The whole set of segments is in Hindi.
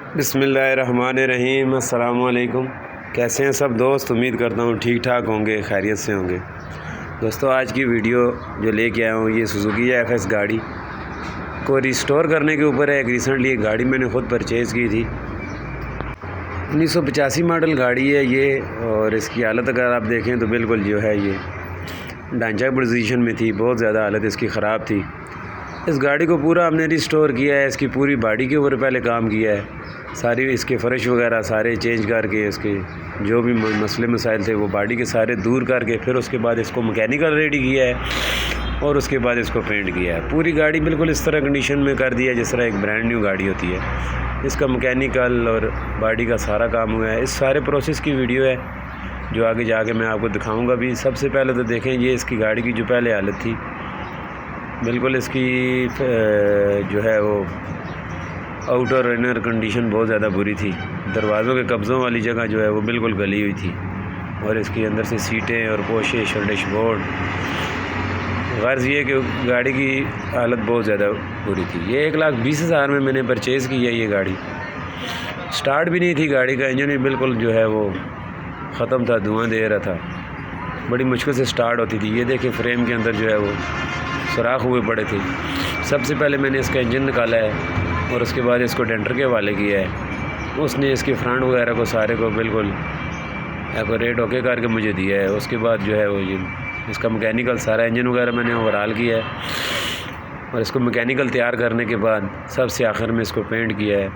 बिस्मिल्लाहिर्रहमानिर्रहीम। अस्सलाम वालेकुम। कैसे हैं सब दोस्त? उम्मीद करता हूँ ठीक ठाक होंगे, खैरियत से होंगे। दोस्तों, आज की वीडियो जो लेके आया हूँ ये सुजुकी एफएस गाड़ी को रिस्टोर करने के ऊपर है। एक रिसेंटली एक गाड़ी मैंने ख़ुद परचेज़ की थी। 1985 मॉडल गाड़ी है ये, और इसकी हालत अगर आप देखें तो बिल्कुल जो है ये ढांचा पोजीशन में थी। बहुत ज़्यादा हालत इसकी ख़राब थी। इस गाड़ी को पूरा हमने रिस्टोर किया है। इसकी पूरी बॉडी के ऊपर पहले काम किया है। सारी इसके फ़र्श वगैरह सारे चेंज करके इसके जो भी मसले मसाइल थे वो बॉडी के सारे दूर करके फिर उसके बाद इसको मैकेनिकल रेडी किया है और उसके बाद इसको पेंट किया है। पूरी गाड़ी बिल्कुल इस तरह कंडीशन में कर दिया जिस तरह एक ब्रांड न्यू गाड़ी होती है। इसका मैकेनिकल और बॉडी का सारा काम हुआ है। इस सारे प्रोसेस की वीडियो है जो आगे जाके मैं आपको दिखाऊँगा भी। सबसे पहले तो देखें ये इसकी गाड़ी की जो पहले हालत थी, बिल्कुल इसकी जो है वो आउटर और इनर कंडीशन बहुत ज़्यादा बुरी थी। दरवाज़ों के कब्ज़ों वाली जगह जो है वो बिल्कुल गली हुई थी, और इसकी अंदर से सीटें और पोशिश और डैशबोर्ड, गर्ज़ ये कि गाड़ी की हालत बहुत ज़्यादा बुरी थी। ये 1,20,000 में मैंने परचेज़ की है। ये गाड़ी स्टार्ट भी नहीं थी, गाड़ी का इंजन भी बिल्कुल जो है वो ख़त्म था, धुआं दे रहा था। बड़ी मुश्किल से स्टार्ट होती थी। ये देखें फ्रेम के अंदर जो है वो सुराख हुए पड़े थे। सबसे पहले मैंने इसका इंजन निकाला है और उसके बाद इसको डेंटर के हवाले किया है। उसने इसके फ्रंट वगैरह को सारे को बिल्कुल एक्यूरेट ओके करके मुझे दिया है। उसके बाद जो है वो ये इसका मैकेनिकल सारा इंजन वगैरह मैंने ओवरऑल किया है, और इसको मैकेनिकल तैयार करने के बाद सबसे आखिर में इसको पेंट किया है,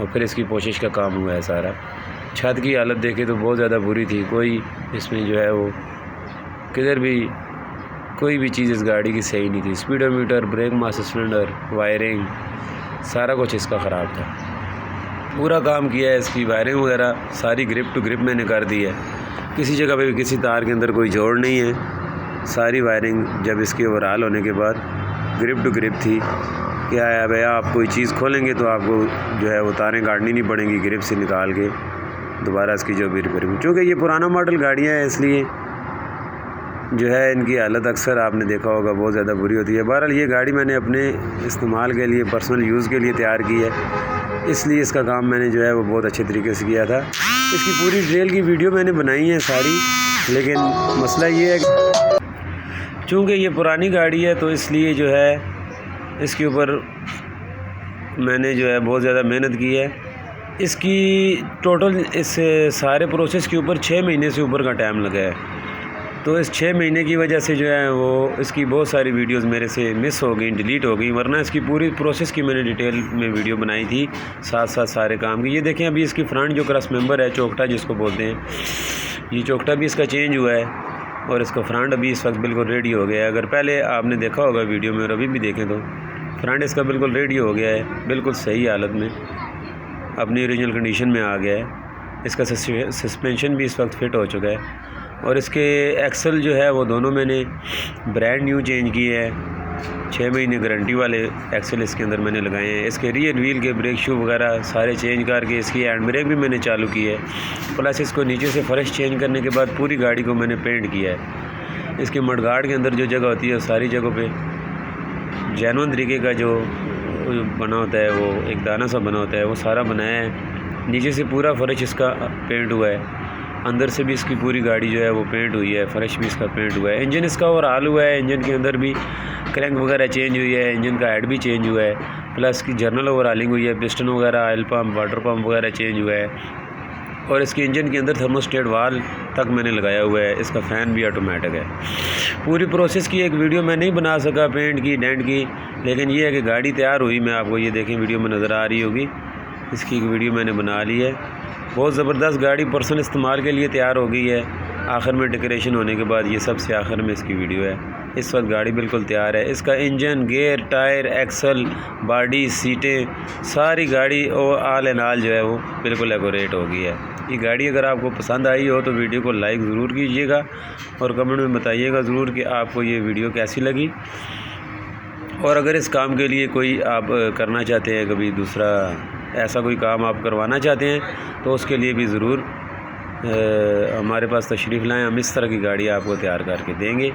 और फिर इसकी पोशिश का काम हुआ है सारा। छत की हालत देखे तो बहुत ज़्यादा बुरी थी। कोई इसमें जो है वो किधर भी कोई भी चीज़ इस गाड़ी की सही नहीं थी। Speedometer, brake master cylinder, wiring, सारा कुछ इसका ख़राब था। पूरा काम किया है। इसकी वायरिंग वगैरह सारी ग्रिप टू ग्रिप मैंने कर दी है। किसी जगह पे भी किसी तार के अंदर कोई जोड़ नहीं है। सारी वायरिंग जब इसकी ओवरऑल होने के बाद ग्रिप टू ग्रिप थी। क्या है भैया, आप कोई चीज़ खोलेंगे तो आपको जो है वो तारें काटनी नहीं पड़ेंगी, ग्रिप से निकाल के दोबारा इसकी जो भी रिपेयरिंग। चूँकि ये पुराना मॉडल गाड़ियाँ हैं इसलिए जो है इनकी हालत अक्सर आपने देखा होगा बहुत ज़्यादा बुरी होती है। बहरहाल ये गाड़ी मैंने अपने इस्तेमाल के लिए, पर्सनल यूज़ के लिए तैयार की है, इसलिए इसका काम मैंने जो है वो बहुत अच्छे तरीके से किया था। इसकी पूरी डिटेल की वीडियो मैंने बनाई है सारी, लेकिन मसला ये है कि चूँकि ये पुरानी गाड़ी है तो इसलिए जो है इसके ऊपर मैंने जो है बहुत ज़्यादा मेहनत की है। इसकी टोटल इस सारे प्रोसेस के ऊपर 6 महीने से ऊपर का टाइम लगा है। तो इस 6 महीने की वजह से जो है वो इसकी बहुत सारी वीडियोस मेरे से मिस हो गई, डिलीट हो गई, वरना इसकी पूरी प्रोसेस की मैंने डिटेल में वीडियो बनाई थी, साथ साथ सारे काम की। ये देखें अभी इसकी फ्रंट जो क्रस मेंबर है, चौकटा जिसको बोलते हैं, ये चौकटा भी इसका चेंज हुआ है, और इसका फ्रंट अभी इस वक्त बिल्कुल रेडी हो गया है। अगर पहले आपने देखा होगा वीडियो में और अभी भी देखें तो फ्रंट इसका बिल्कुल रेडी हो गया है, बिल्कुल सही हालत में, अपनी ओरिजिनल कंडीशन में आ गया है। इसका सस्पेंशन भी इस वक्त फिट हो चुका है, और इसके एक्सल जो है वो दोनों मैंने ब्रांड न्यू चेंज किए हैं। 6 महीने गारंटी वाले एक्सल इसके अंदर मैंने लगाए हैं। इसके रियर व्हील के ब्रेक शू वगैरह सारे चेंज करके इसकी हैंड ब्रेक भी मैंने चालू की है। प्लस इसको नीचे से फर्श चेंज करने के बाद पूरी गाड़ी को मैंने पेंट किया है। इसके मडगार्ड के अंदर जो जगह होती है सारी जगहों पे जेन्युइन तरीके का जो बना होता है, वो एक दाना सा बना होता है, वो सारा बनाया है। नीचे से पूरा फर्श इसका पेंट हुआ है, अंदर से भी इसकी पूरी गाड़ी जो है वो पेंट हुई है, फर्श भी इसका पेंट हुआ है। इंजन इसका ओवरऑल हुआ है। इंजन के अंदर भी क्रैंक वगैरह चेंज हुई है, इंजन का हेड भी चेंज हुआ है, प्लस की जर्नल ओवरऑलिंग हुई है, पिस्टन वगैरह, ऑयल पम्प, वाटर पम्प वगैरह चेंज हुआ है, और इसके इंजन के अंदर थर्मोस्टेट वाल तक मैंने लगाया हुआ है। इसका फ़ैन भी ऑटोमेटिक है। पूरी प्रोसेस की एक वीडियो मैं नहीं बना सका, पेंट की, डेंट की, लेकिन ये है कि गाड़ी तैयार हुई। मैं आपको ये देखें वीडियो में नज़र आ रही होगी, इसकी एक वीडियो मैंने बना ली है। बहुत ज़बरदस्त गाड़ी पर्सनल इस्तेमाल के लिए तैयार हो गई है। आखिर में डेकोरेशन होने के बाद ये सबसे आखिर में इसकी वीडियो है। इस वक्त गाड़ी बिल्कुल तैयार है। इसका engine, gear, tyre, axle, body, सीटें, सारी गाड़ी और आल एंड आल जो है वो बिल्कुल एक्यूरेट हो गई है। ये गाड़ी अगर आपको पसंद आई हो तो वीडियो को लाइक ज़रूर कीजिएगा, और कमेंट में बताइएगा ज़रूर कि आपको ये वीडियो कैसी लगी। और अगर इस काम के लिए कोई आप करना चाहते हैं, कभी दूसरा ऐसा कोई काम आप करवाना चाहते हैं, तो उसके लिए भी ज़रूर हमारे पास तशरीफ़ लाएँ। हम इस तरह की गाड़ी आपको तैयार करके देंगे।